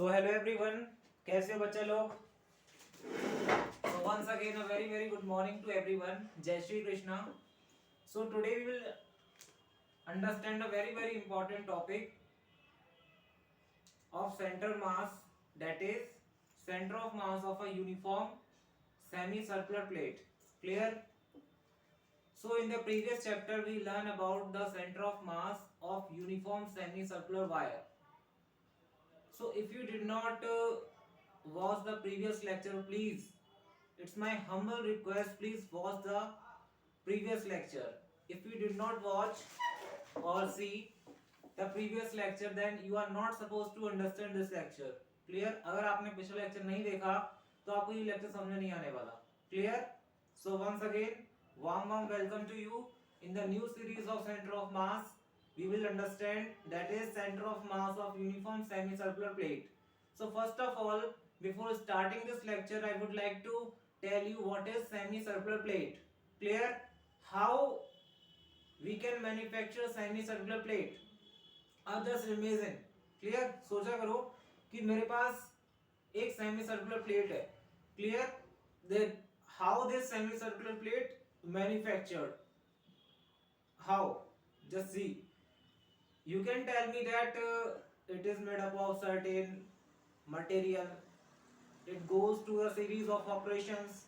So hello everyone, कैसे हो बच्चा लोग। So once again a very very good morning to everyone. जय Shri Krishna. So today we will understand a very very important topic of center mass, that is center of mass of a uniform semicircular plate. Clear? So in the previous chapter we learn about the center of mass of uniform semicircular wire. So if you did not watch the previous lecture, please, it's my humble request, please watch the previous lecture. If you did not watch or see the previous lecture, then you are not supposed to understand this lecture. Clear? अगर आपने पिछला lecture नहीं देखा तो आपको ये lecture समझ नहीं आने वाला. Clear? So once again, warm welcome to you in the new series of center of mass. We will understand that is center of mass of uniform semicircular plate. So first of all, before starting this lecture, I would like to tell you what is semicircular plate. Clear? How we can manufacture semicircular plate. अब just imagine, clear, सोचा करो कि मेरे पास एक semi circular plate है. Clear? Then how this semi circular plate manufactured, how, just see. You can tell me that it is made up of certain material. It goes to a series of operations.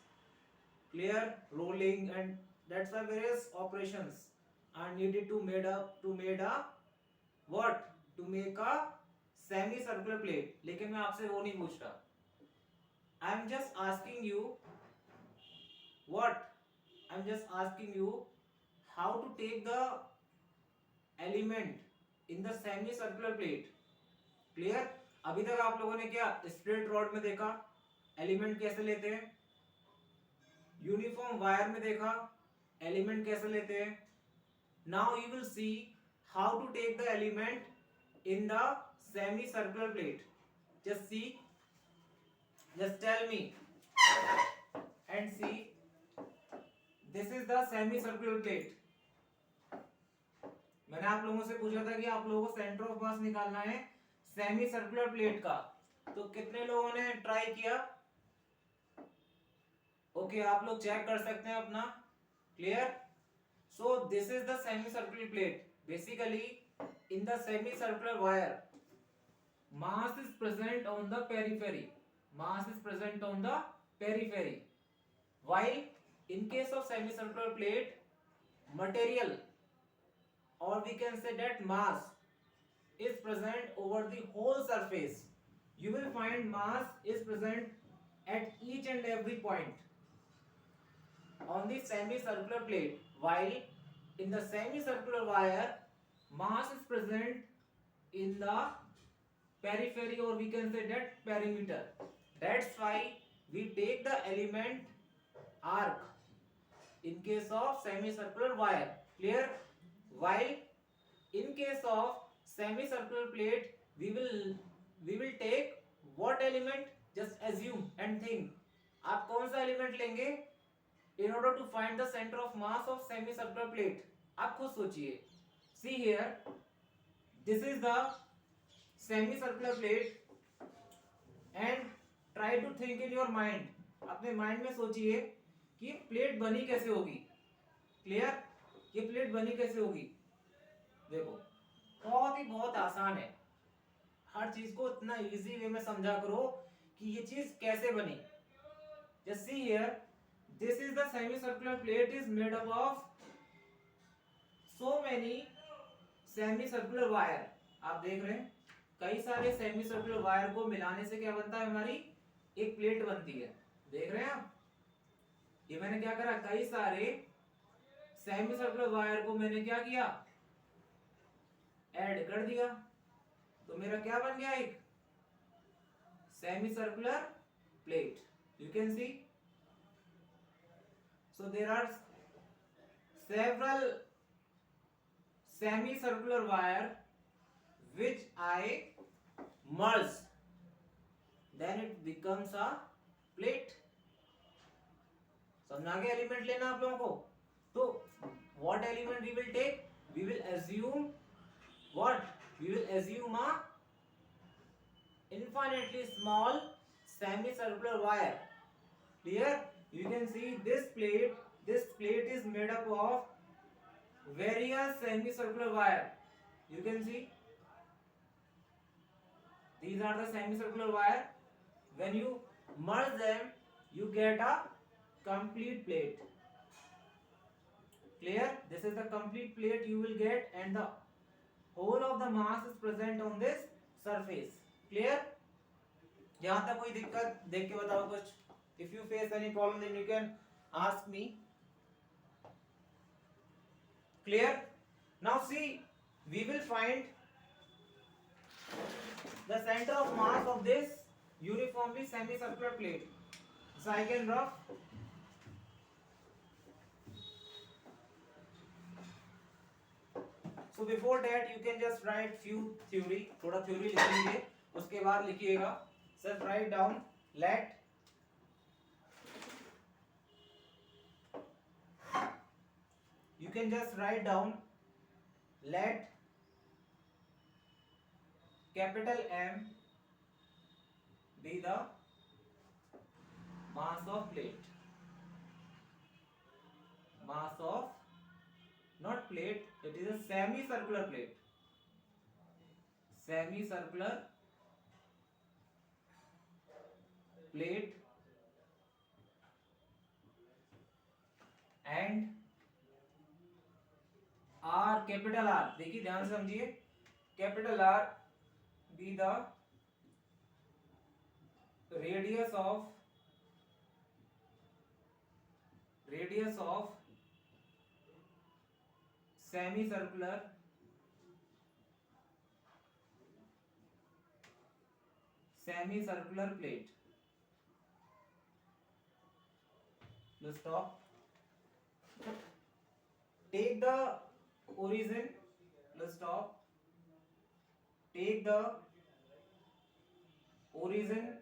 Clear? Rolling and that's why various operations are needed to made a what? To make a semicircular plate. लेकिन मैं आपसे वो नहीं पूछ रहा. I am just asking you what? I am just asking you how to take the element in the semicircular plate. Clear? अभी तक आप लोगों ने क्या स्ट्रेट रॉड में देखा एलिमेंट कैसे लेते हैं, यूनिफॉर्म वायर में देखा एलिमेंट कैसे लेते हैं. Now you will see how to take the element in the semicircular plate. Just see, just tell me and see. This is the semicircular plate. मैंने आप लोगों से पूछा था कि आप लोगों को सेंटर ऑफ मास निकालना है सेमी सर्कुलर प्लेट का, तो कितने लोगों ने ट्राई किया? ओके, आप लोग चेक कर सकते हैं अपना. Clear? So this is the semi circular plate. Basically, in the semicircular wire, mass is present on the periphery. Mass is present on the periphery. While in case of semicircular plate, material, or we can say that mass, is present over the whole surface. You will find mass is present at each and every point on the semicircular plate. While in the semicircular wire, mass is present in the periphery, or we can say that perimeter. That's why we take the element arc in case of semicircular wire. Clear? While in case of semicircular plate, we will take what element? Just assume and think. आप कौन सा element लेंगे in order to find the center of mass of semicircular plate? आप खुद सोचिए. See here, this is the semicircular plate and try to think in your mind. अपने mind में सोचिए कि प्लेट बनी कैसे होगी. क्लियर? ये प्लेट बनी कैसे होगी. देखो, बहुत आसान है. हर चीज को इतना इजी वे में समझा करो कि ये चीज कैसे बनी. Just see here, this is the semicircular plate is made up of so many semicircular wire. आप देख रहे हैं कई सारे semicircular वायर को मिलाने से क्या बनता है, हमारी एक प्लेट बनती है. देख रहे हैं आप, ये मैंने क्या करा, कई सारे semicircular वायर को मैंने क्या किया, ऐड कर दिया, तो मेरा क्या बन गया, एक semicircular plate. You can see. So there are several semicircular wire which I merge, then it becomes a plate. समझ आ गया एलिमेंट लेना आप लोगों को. तो what element we will take? We will assume what? We will assume a infinitely small semicircular wire. Clear? You can see this plate. This plate is made up of various semicircular wire. You can see these are the semicircular wire. When you merge them, you get a complete plate. Clear? This is the complete plate you will get, and the whole of the mass is present on this surface. Clear? यहाँ तक कोई दिक्कत देख के बताओ कुछ. If you face any problem, then you can ask me. Clear? Now see, we will find the center of mass of this uniformly semicircular plate. So I can draw. So before that you can just write few theory. थोड़ा theory लिखेंगे, उसके बाद लिखिएगा. Just write down let you can just write down let capital M be the mass of plate. Mass of, not plate, it is a semicircular plate. Semicircular plate, and R, capital R, देखिए ध्यान से समझिए, capital R be the radius of semicircular plate. Let's stop. Take the origin. Let's stop. Take the origin.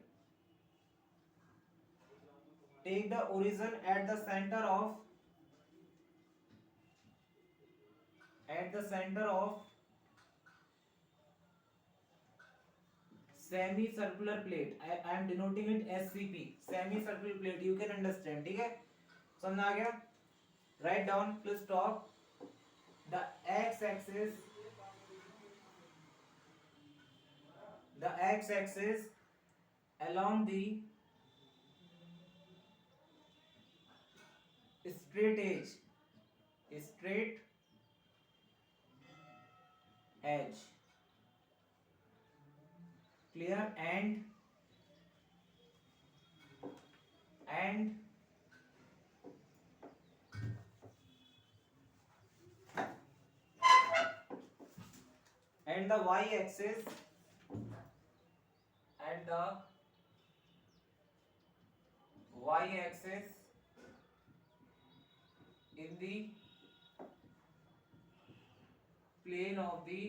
Take the origin at the center of semicircular plate. I am denoting it SCP, semicircular plate. You can understand. ठीक है, समझ आ गया? Write down. Please stop. The x-axis along the straight edge. Clear? And the y-axis in the plane of the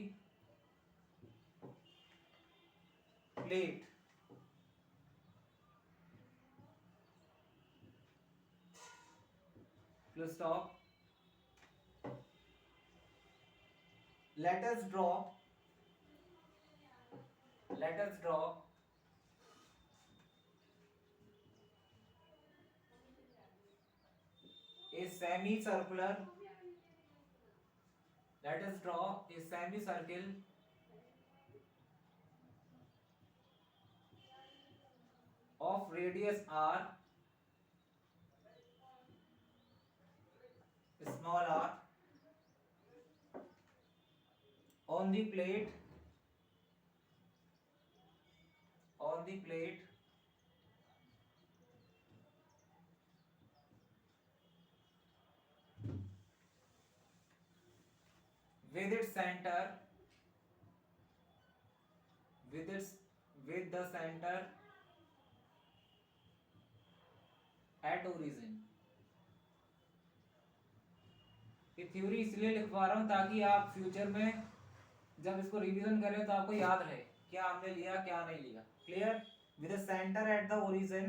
plate. Please stop. Let us draw a semicircle of radius r, small r, on the plate with its center with the center at origin. ये theory इसलिए लिखवा रहा हूं ताकि आप future में जब इसको रिवीजन करें तो आपको याद रहे क्या हमने लिया क्या नहीं लिया. Clear? With the centre at the origin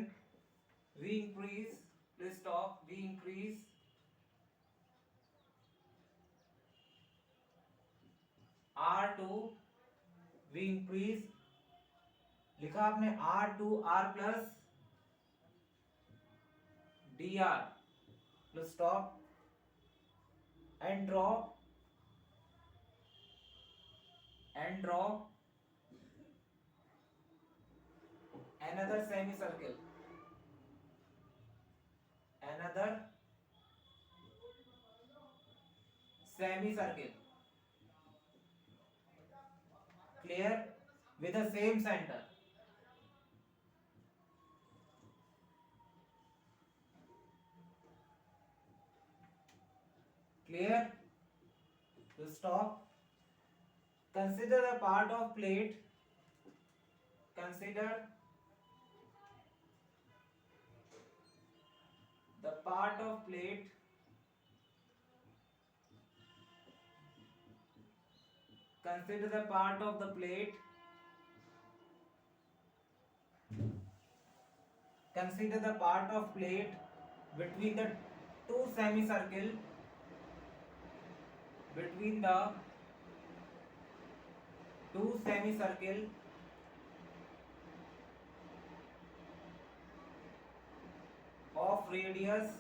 we increase, please stop, we increase R2, we increase लिखा आपने R2R+ dr plus stop and draw another semicircle clear, with the same center. Clear? To stop, consider the part of plate, consider the part of plate consider the part of the plate consider the part of plate between the two semicircle between the two semicircle of radius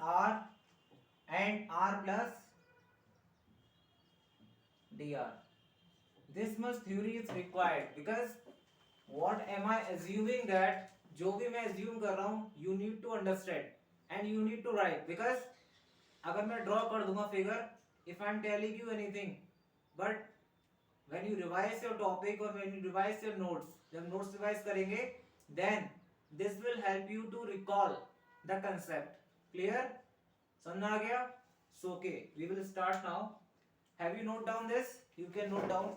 r and r plus dr. This much theory is required because what am I assuming that जो भी मैं assume कर रहा हूँ you need to understand and you need to write because अगर मैं draw कर दूंगा figure if I am telling you anything but when you revise your topic or when you revise your notes जब notes revise करेंगे then this will help you to recall the concept. Clear? समझ आ गया? So okay, we will start now. Have you note down this? You can note down.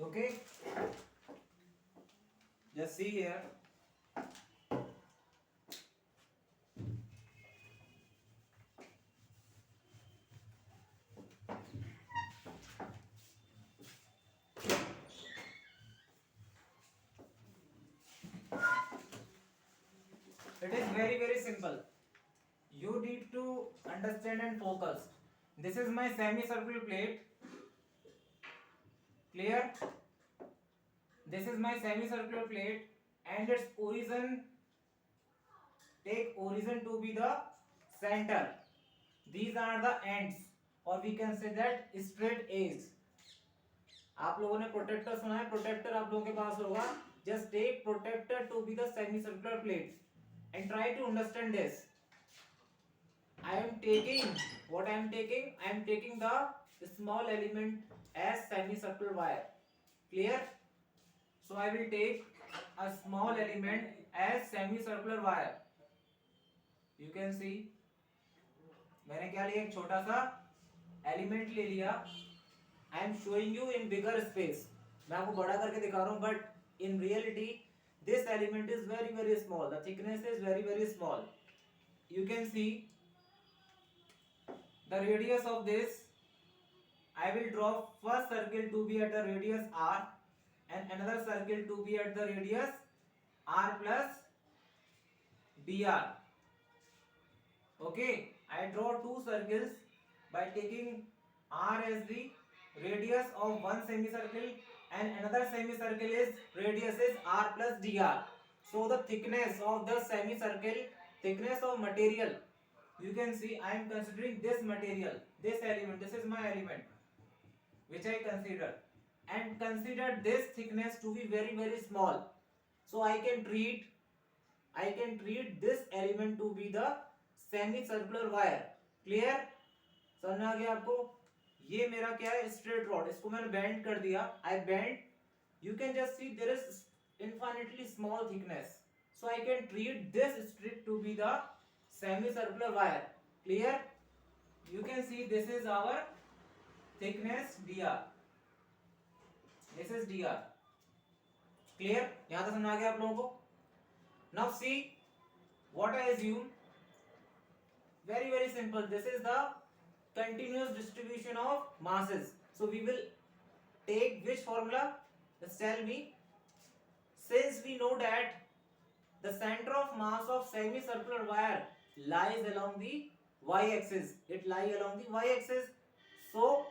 Okay? Just see here. It is very simple. You need to understand and focus. This is my semicircular plate. Clear? This is my semicircular plate and its origin, take origin to be the center. These are the ends or we can say that straight edge. आप लोगों ने protector सुना है, protector आप लोगों के पास होगा. Just take protector to be the semicircular plate and try to understand this. I am taking the small element as semicircular wire. Clear? So I will take a small element as semicircular wire. You can see मैंने क्या लिया, एक छोटा सा element ले लिया. I am showing you in bigger space. मैं आपको बड़ा करके दिखा रहा हूँ but in reality this element is very small. The thickness is very small. You can see the radius of this. I will draw first circle to be at the radius r and another circle to be at the radius r plus dr. Okay, I draw two circles by taking r as the radius of one semicircle and another semicircle is radius is r plus dr. So the thickness of the semicircle, thickness of material, you can see I am considering this material, this element, this is my element which I consider and consider this thickness to be very small. So I can treat this element to be the semicircular wire. Clear? समझ आ गया आपको? ये मेरा क्या है, straight rod. इसको मैंने bend कर दिया. I bend. You can just see there is infinitely small thickness. So I can treat this strip to be the semicircular wire. Clear? You can see this is our thickness dr. This is dr. Clear? यहाँ तक समझ आ गया आप लोगों को? Now see what I assume. Very simple. This is the continuous distribution of masses. So we will take which formula? Just tell me. since we know that the center of mass of semicircular wire lies along the y-axis, it lies along the y-axis, so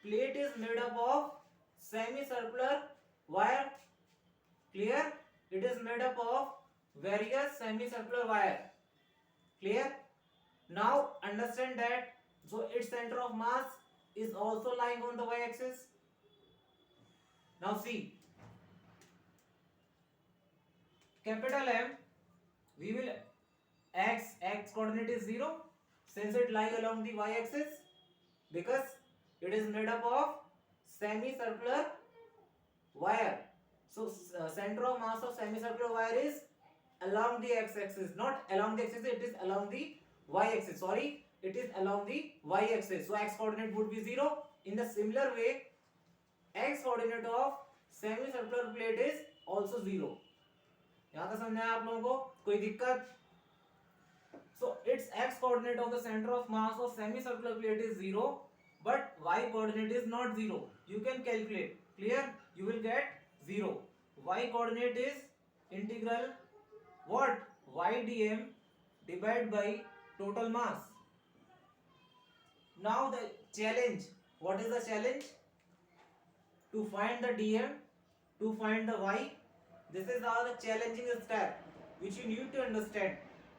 plate is made up of semicircular wire. Clear? It is made up of various semicircular wire. Clear? Now understand that so its center of mass is also lying on the y-axis. Now see, capital M, we will x coordinate is 0 since it lies along the y-axis, because it is made up of semicircular wire. So center of mass of semicircular wire is along the x-axis, not along the axis, it is along the y-axis. Sorry, it is along the y-axis. So x coordinate would be 0. In the similar way, x coordinate of semicircular plate is also 0. यहाँ तक समझ आया आप लोगों को? कोई दिक्कत? So its x coordinate of the center of mass of semicircular plate is 0, but y coordinate is not 0. You can calculate. Clear? You will get 0. Y coordinate is integral what? Y dm divided by total mass. Now the challenge. What is the challenge? To find the dm, to find the y. This is all the challenging step which you need to understand.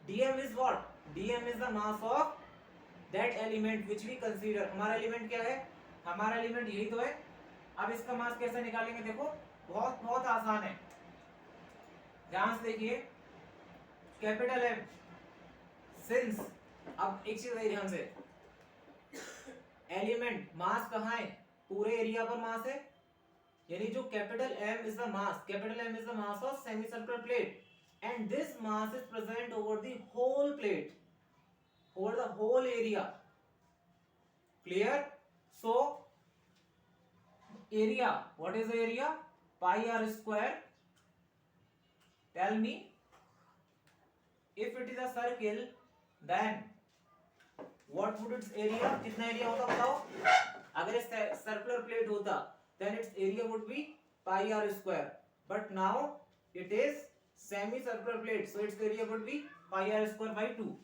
dm is what? dm is the mass of that element which we consider. हमारा element क्या है? हमारा element यही तो है. अब इसका मास कैसे निकालेंगे? देखो बहुत बहुत आसान है. ध्यान से देखिए, कैपिटल एम सिंस, अब एक चीज है ध्यान से, एलिमेंट मास कहाँ है? पूरे एरिया पर मास है, यानी जो capital M is the mass, capital M is the mass of semicircular plate, and this mass is present over the whole plate, over the whole area. Clear? So area, what is the area? Pi r square. Tell me, if it is a circle, then what would its area? कितना area होता बताओ? अगर इस circular plate होता, then its area would be pi r square. But now it is semi-circular plate, so its area would be pi r square by 2.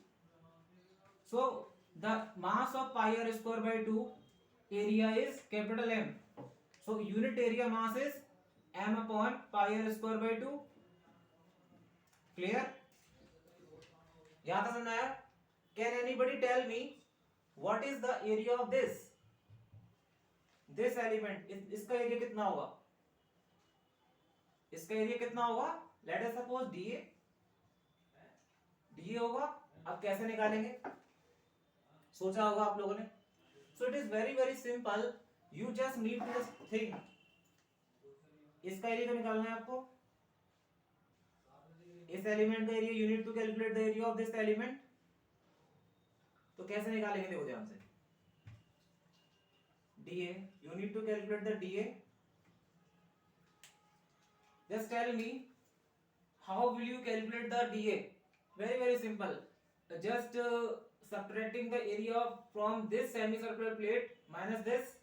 So the mass of pi r square by 2 area is capital M. So unit area mass is m upon pi r square by 2. Clear? यहाँ तक समझ आया? Can anybody tell me what is the area of this element? इसका area कितना होगा? इसका area कितना होगा? Let us suppose dA. dA होगा. अब कैसे निकालेंगे? सोचा होगा आप लोगों ने. So it is very very simple. You just need to just think. इसका एरिया निकालना है आपको. इस एलिमेंट का area, you need to calculate the area of this element. तो कैसे निकालेंगे? देखो ध्यान से. dA, you need to calculate the dA. Just tell me, how will you calculate the dA? Very very simple. Just subtracting the area from this semicircular plate minus this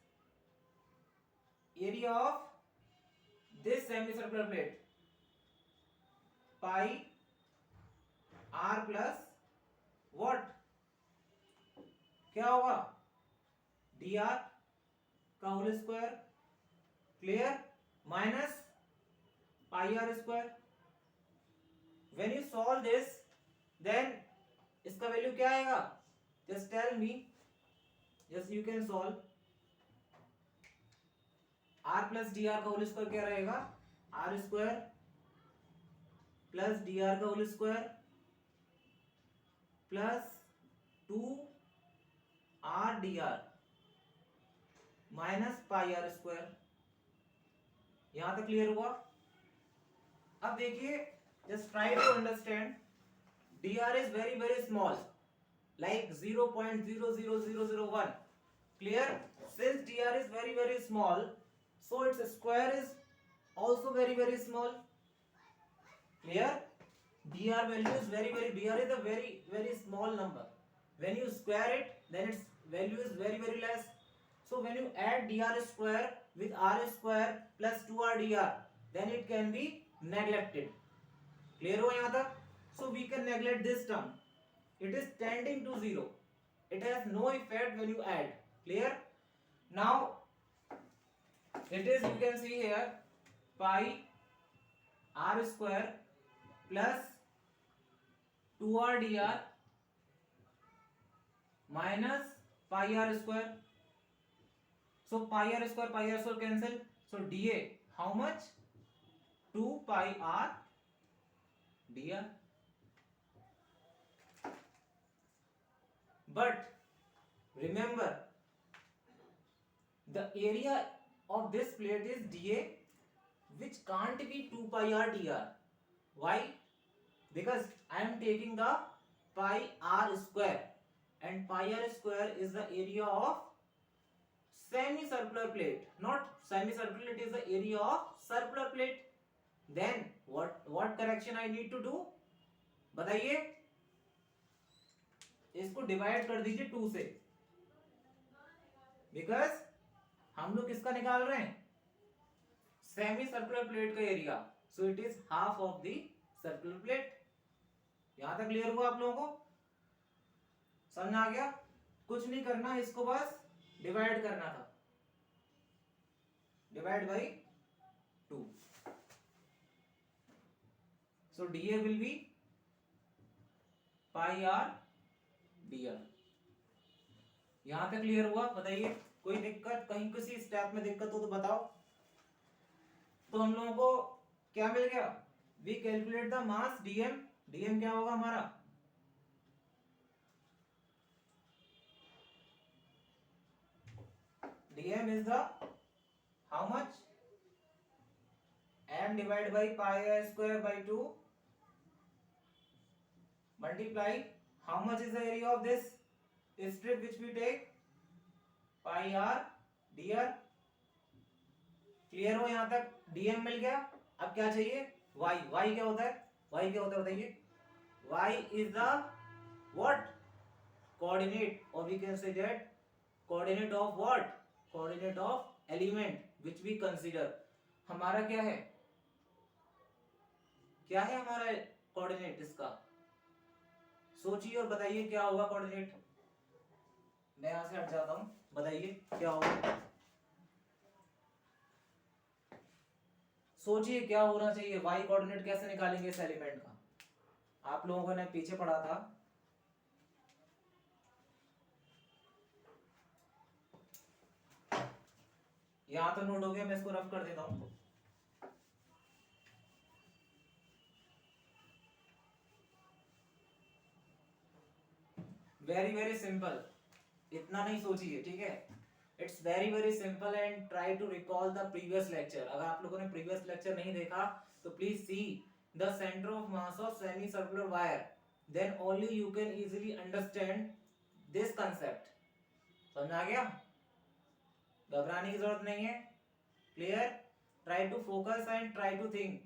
area of this semicircular plate, pi r plus what? क्या होगा? dr का whole square. Clear? Minus pi r square. when you solve this, then इसका value क्या आएगा? Just tell me. Just you can solve. R plus d r का whole square क्या रहेगा? R square plus d r का whole square plus 2 r d r minus pi r square. यहां तक clear हुआ? अब देखिए, just try to understand. dr is very very small, like 0.00001. Clear? Since dr is very very small, so its square is also very very small. Clear? dr value is dr is a very small number. When you square it, then its value is very less. So when you add dr square with r square plus 2r dr, then it can be neglected. Clear हो यहाँ तक? So we can neglect this term. It is tending to 0. It has no effect when you add. Clear? Now it is, you can see here, pi r square plus 2r dr minus pi r square. So pi r square cancel. So dA how much? 2 pi r dr. But remember, the area of this plate is dA, which can't be 2 pi r dr. Why? Because I am taking the pi r square, and pi r square is the area of semicircular plate. Not semicircular, it is the area of circular plate. Then what correction I need to do? बताइए. इसको divide कर दीजिए 2 से, because हम लोग किसका निकाल रहे हैं? सेमी सर्कुलर प्लेट का area. So it is half of the circular plate. यहां तक क्लियर हुआ आप लोगों को? समझ आ गया? कुछ नहीं करना, इसको बस डिवाइड करना था. Divide by 2. So dA will be pi r dr. यहां तक क्लियर हुआ? बताइए कोई दिक्कत, कहीं किसी स्टेप में दिक्कत हो तो बताओ. तो हम लोगों को क्या मिल गया? We calculate the mass dm. dm क्या होगा हमारा? dm is the how much? m divided by pi r square by 2 multiply how much is the area of this strip which we take? pi r dr. Clear हो यहां तक? dm मिल गया. अब क्या चाहिए? y. y क्या होता है? y क्या होता है बताइए? y is the what? Coordinate, or we can say that coordinate of what? Coordinate of element which we consider. हमारा क्या है? क्या है हमारा कोऑर्डिनेट इसका? सोचिए और बताइए क्या होगा कोऑर्डिनेट. मैं यहां से हट जाता हूं. बताइए क्या होगा? सोचिए क्या होना चाहिए. y कोऑर्डिनेट कैसे निकालेंगे इस एलिमेंट का? आप लोगों ने पीछे पढ़ा था. यहां तो नोट हो गया, मैं इसको रफ कर देता हूं. Very very simple. इतना नहीं सोचिए, ठीक है? It's very very simple and try to recall the previous lecture. अगर आप लोगों ने प्रीवियस लेक्चर नहीं देखा तो please see the centre of mass of semi circular wire. Then only you can easily understand this concept. समझ आ गया? घबराने की जरूरत नहीं है. Clear? Try to focus and try to think.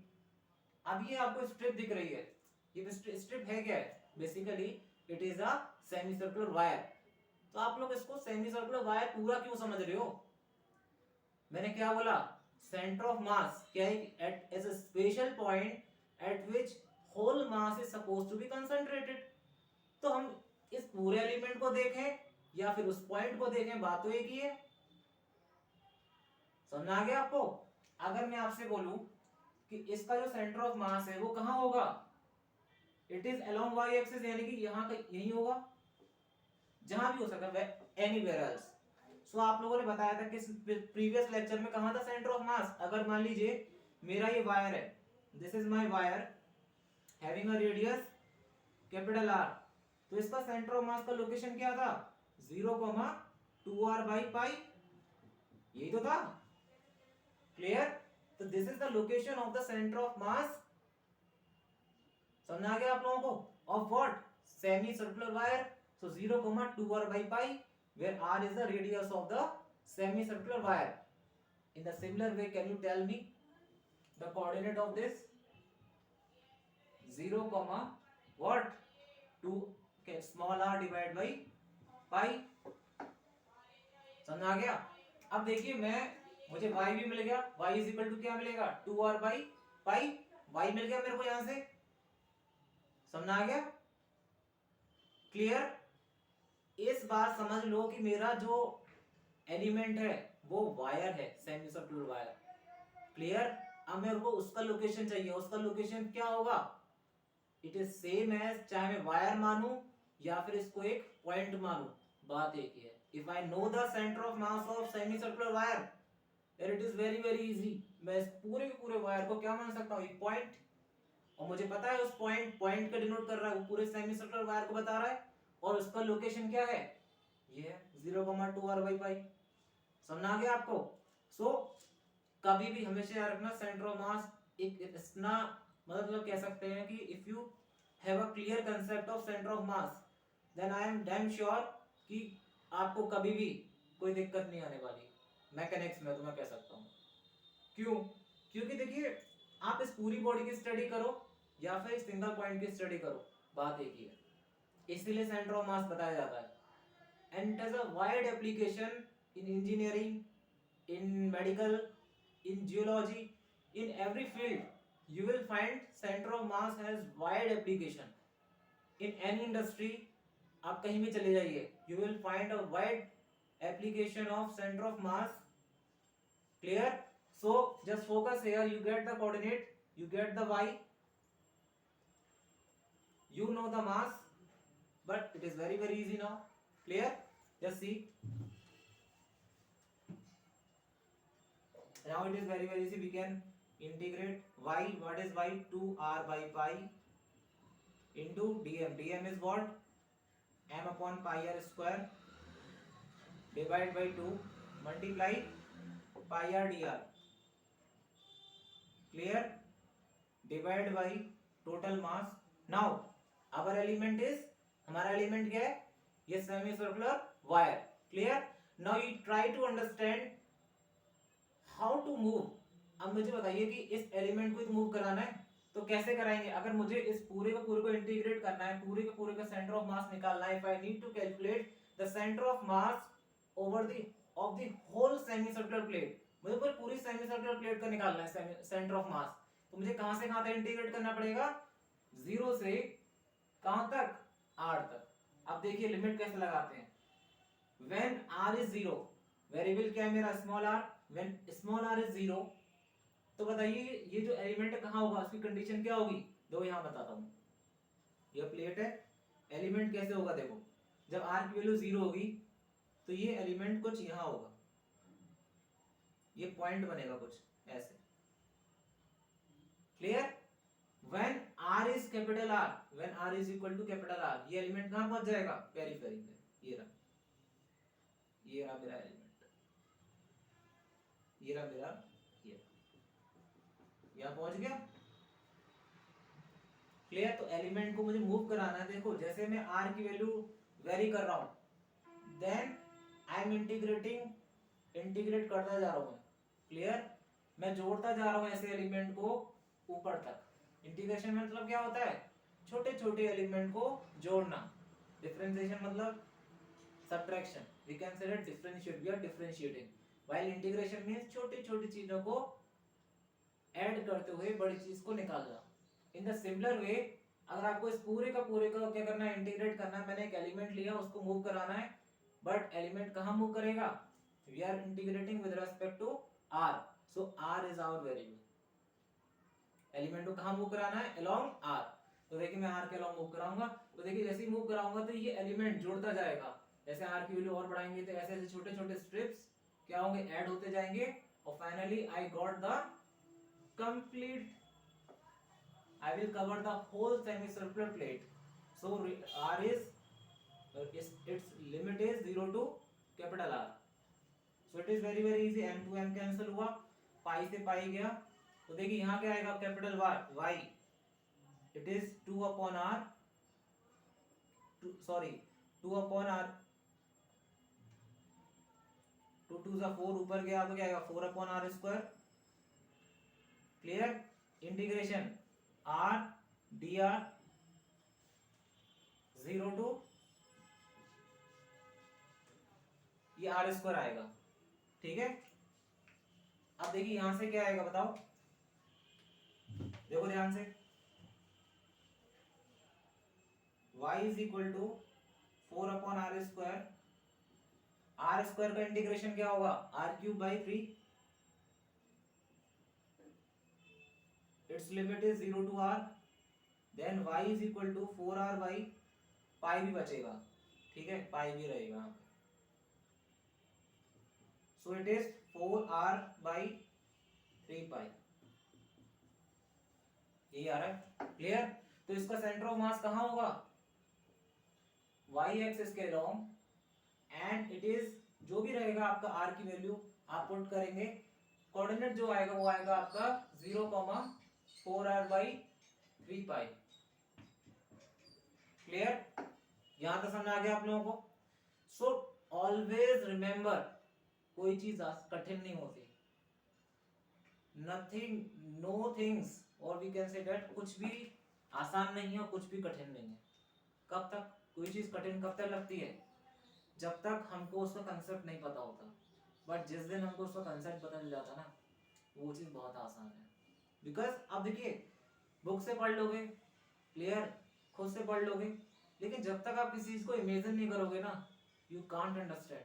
अब ये आपको स्ट्रिप दिख रही है. ये स्ट्रिप है क्या है? Basically it is a semi circular wire. तो आप लोग इसको सेमी सर्कुलर वायर पूरा क्यों समझ रहे हो? मैंने क्या बोला? सेंटर ऑफ मास क्या है? It is a special point at which whole mass is supposed to be concentrated. तो हम इस पूरे एलिमेंट को देखें या फिर उस पॉइंट को देखें, बात तो एक ही है. समझ आ गया आपको? अगर मैं आपसे बोलूं कि इसका जो सेंटर ऑफ मास है वो कहां होगा? It is along y axis, यानी कि यहां का यही होगा. जहां भी हो सकता है, एनीवेयर एल्स. सो आप लोगों ने बताया था कि प्रीवियस लेक्चर में कहां था सेंटर ऑफ मास. अगर मान लीजिए मेरा ये वायर है, this is my wire having a radius capital R. तो इसका सेंटर ऑफ मास का लोकेशन क्या था? 0,2r by pi. यही तो था. क्लियर? तो this is the location of the centre of मास. समझ आ गया आप लोगों को? Of what? Semi circular wire. So 0,2r by pi, where r is the radius of the semicircular wire. In the similar way, can you tell me the coordinate of this? 0, what? 2 small r divided by pi. समझ आ गया? अब देखिए मुझे y भी मिल गया. y is equal to क्या मिलेगा? 2r by pi. वाई मिल गया मेरे को यहां से, समझ आ गया? क्लियर? इस बार समझ लो कि मेरा जो एलिमेंट है वो वायर है, सेमी सर्कुलर वायर। क्लियर? अब मेरे को उसका लोकेशन चाहिए, उसका लोकेशन क्या होगा? इट इज सेम एज, चाहे मैं वायर मानू या फिर इसको एक पॉइंट मानू, बात एक ही है। If I know the centre of mass of semi circular wire, then it is very very easy. मैं इस पूरे के पूरे वायर को क्या मान सकता हूँ? एक पॉइंट। और मुझे पता है उस पॉइंट का डिनोट कर रहा है, वो पूरे सेमी सर्कुलर वायर को बता रहा है, और उसका लोकेशन क्या है? ये है 0,2 r by पाई। समझ आ गया आपको? सो कभी भी हमेशा याद रखना, सेंटर ऑफ मास एक इतना, मतलब कह सकते हैं कि if you have a clear concept of centre of mass, then I am damn sure कि आपको कभी भी कोई दिक्कत नहीं आने वाली मैकेनिक्स में, तो मैं कह सकता हूँ। क्यों? क्योंकि देखिए, आप इस पूरी बॉडी की स्टडी करो या फिर सिंगल पॉइंट की स्टडी करो, बात एक ही है। इसलिए सेंटर ऑफ मास बताया जाता है। And it has a wide application in engineering, in medical, in geology, in every field you will find center of mass has wide application. In any industry, आप कहीं भी चले जाइए, you will find a wide application of center of mass. Clear? So just focus here, you get the coordinate, you get the y, you know the mass, but it is very very easy now. Clear? Just see. Now it is very very easy. We can integrate y. What is y? 2r by pi into dm. Dm is what? M upon pi r square. Divide by 2. Multiply pi r dr. Clear? Divide by total mass. Now our element is, हमारा element क्या है? ये semi circular wire. Clear? Now you try to understand how to move. अब मुझे बताइए कि इस element को मूव कराना है तो कैसे कराएंगे? अगर मुझे इस पूरे को इंटीग्रेट करना है, पूरे का सेंटर ऑफ मास निकालना है, if I need to calculate the centre of mass over the of the whole semi circular plate, मुझे पूरी सेमी सर्कुलर प्लेट का निकालना है सेंटर ऑफ मास, तो मुझे कहां से कहां तक इंटीग्रेट करना पड़ेगा? 0 से कहां तक? r तक। अब देखिए लिमिट कैसे लगाते हैं। When r is 0, वेरिएबल क्या है मेरा? Small r। When small r is 0, तो बताइए ये जो एलिमेंट है कहां होगा, उसकी कंडीशन क्या होगी? दो यहां बताता हूं। ये प्लेट है, एलिमेंट कैसे होगा देखो, जब r की वैल्यू 0 होगी तो ये एलिमेंट कुछ यहां होगा, ये पॉइंट बनेगा कुछ ऐसे। Clear? When r is capital R, when r is equal to capital R, ये एलिमेंट कहां पहुंच जाएगा? पेरिफेरी में। ये रहा मेरा एलिमेंट, ये रहा मेरा, ये यहां पहुंच गया। क्लियर? तो एलिमेंट को मुझे मूव कराना है। देखो जैसे मैं r की वैल्यू वेरी कर रहा हूं, देन आई एम इंटीग्रेट करता जा रहा हूं। क्लियर? मैं जोड़ता जा रहा हूं ऐसे एलिमेंट को ऊपर तक। इंटीग्रेशन में मतलब क्या होता है? छोटे छोटे एलिमेंट को जोड़ना। डिफरेंशिएशन मतलब subtraction. We can say that differentiate, we are differentiating, while integration means छोटी छोटी चीजों को ऐड करते हुए बड़ी चीज को निकालना। इन द सिमिलर वे, अगर आपको इस पूरे का क्या करना है? इंटीग्रेट करना है। मैंने एक एलिमेंट लिया, उसको मूव कराना है, बट एलिमेंट कहां मूव करेगा? We are integrating with respect to r, so r is our variable. Element को कहां मूव कराना है? Along r। तो देखिए मैं r के अलोंग मूव कराऊंगा, तो देखिए जैसे ही मूव कराऊंगा तो ये एलिमेंट जुड़ता जाएगा। जैसे r की वैल्यू और बढ़ाएंगे तो ऐसे ऐसे छोटे छोटे स्ट्रिप्स क्या होंगे? ऐड होते जाएंगे, और finally I got the complete, I will cover the whole semicircular plate. So r is its limit is 0 to capital R. So it is very very easy. M to M cancel हुआ, pi से pi गया, तो देखिए यहाँ क्या आएगा? Capital Y, it is 2 upon R, 2 upon R, 2 2 जा 4, ऊपर गया तो क्या आएगा? 4 upon R square। Clear? Integration r dr 0 to ये r स्क्वायर आएगा। ठीक है? अब देखिए यहां से क्या आएगा बताओ? देखो ध्यान से, y is equal to 4/r²। R square का इंटीग्रेशन क्या होगा, r³/3। It's limit is 0 to r। Then y is equal to 4r/पाई भी बचेगा, ठीक है, पाई भी रहेगा यहाँ पे। So it is 4r/3 pi. यही आ रहा है, क्लियर। तो इसका सेंटर ऑफ मास कहाँ होगा, y एक्सिस के अलोंग, एंड इट इज, जो भी रहेगा आपका r की वैल्यू आप पुट करेंगे, कोऑर्डिनेट जो आएगा वो आएगा आपका 0,4r/3 पाई। क्लियर, यहां तक समझ आ गया आप लोगों को। सो ऑलवेज रिमेंबर, कोई चीज कठिन नहीं होती, नथिंग, नो थिंग्स, और वी कैन से दैट, कुछ भी आसान नहीं है और कुछ भी कठिन नहीं है। कब तक कोई चीज कठिन कब तक लगती है, जब तक हमको उसका कंसेप्ट नहीं पता होता। बट जिस दिन हमको उसका कंसेप्ट पता चल जाता ना, वो चीज बहुत आसान है। बिकॉज अब देखिए, बुक से पढ़ लोगे, क्लियर, खुद से पढ़ लोगे, लेकिन जब तक आप किसी चीज को इमेजिन नहीं करोगे ना, you can't understand.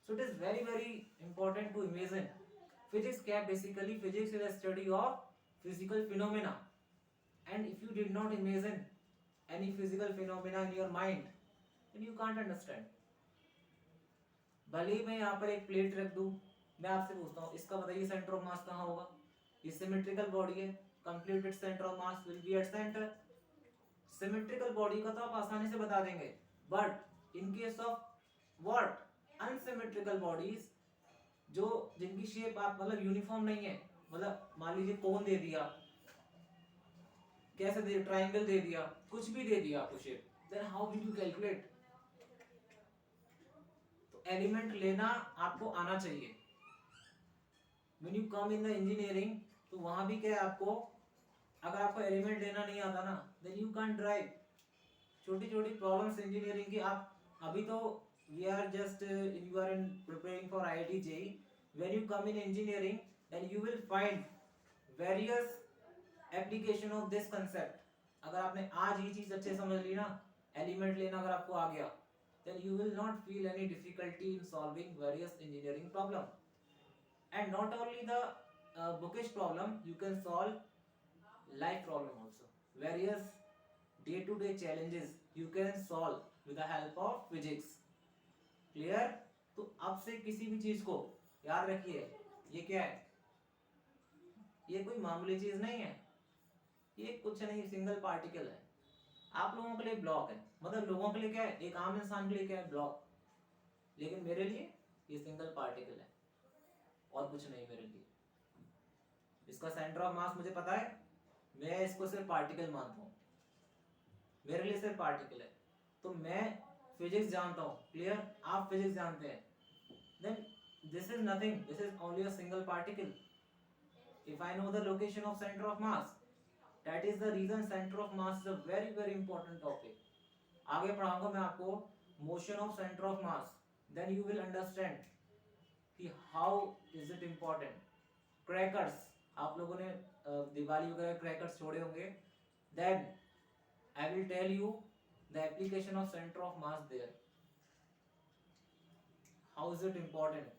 So it is very very important to imagine. Physics क्या है, basically physics is the study of physical phenomena, and if you did not imagine any physical phenomena in your mind, then you can't understand. भले ही मैं यहाँ पर एक plate रख दूं, मैं आपसे पूछता हूँ इसका बताइए सेंटर ऑफ मास कहाँ होगा। ये सिमेट्रिकल बॉडी है, completed centre of mass will be at centre. Symmetrical body का तो आप आसानी से बता देंगे, but in case of what, unsymmetrical bodies, जो जिनकी शेप आप मतलब यूनिफॉर्म नहीं है, मतलब मान लीजिए कोन दे दिया, कैसे दे, ट्रायंगल दे दिया, कुछ भी दे दिया आपको shape, then how will you calculate. तो एलिमेंट लेना आपको आना चाहिए। When you come in the engineering, तो वहां भी क्या है आपको, अगर आपको एलिमेंट लेना नहीं आता ना, देन यू कैन ड्राइव छोटी छोटी प्रॉब्लम्स इंजीनियरिंग की। आप अभी तो we are just you are in preparing for IIT JEE। When you come in engineering, then you will find various application of this concept. अगर आपने आज ये चीज अच्छे समझ ली ना, एलिमेंट लेना अगर आपको आ गया, then you will not feel any difficulty in solving various engineering problem. And not only the bookish problem, you can solve life problem also. Various day to day challenges you can solve with the help of physics. Clear? तो अब से किसी भी चीज को याद रखिए, ये क्या है, ये कोई मामूली चीज नहीं है, ये कुछ नहीं, सिंगल पार्टिकल है। आप लोगों के लिए ब्लॉक है, मतलब लोगों के लिए क्या है, एक आम इंसान के लिए क्या है, ब्लॉक, लेकिन मेरे लिए ये सिंगल पार्टिकल है और कुछ नहीं मेरे लिए। इसका सेंटर ऑफ मास मुझे पता है, मैं इसको सिर्फ पार्टिकल मानता हूँ, मेरे लिए सिर्फ पार्टिकल है। तो मैं फिजिक्स जानता हूँ, क्लियर, आप फिजिक्स जानते हैं, then this is nothing, this is only a single particle. If I know the location of centre of mass, that is the reason center of mass is a very very important topic. आगे पढ़ाऊंगा मैं आपको motion of center of mass, then you will understand कि how is it important. Crackers, आप लोगों ने दिवाली वगैरह crackers छोड़े होंगे, then I will tell you the application of center of mass there, how is it important.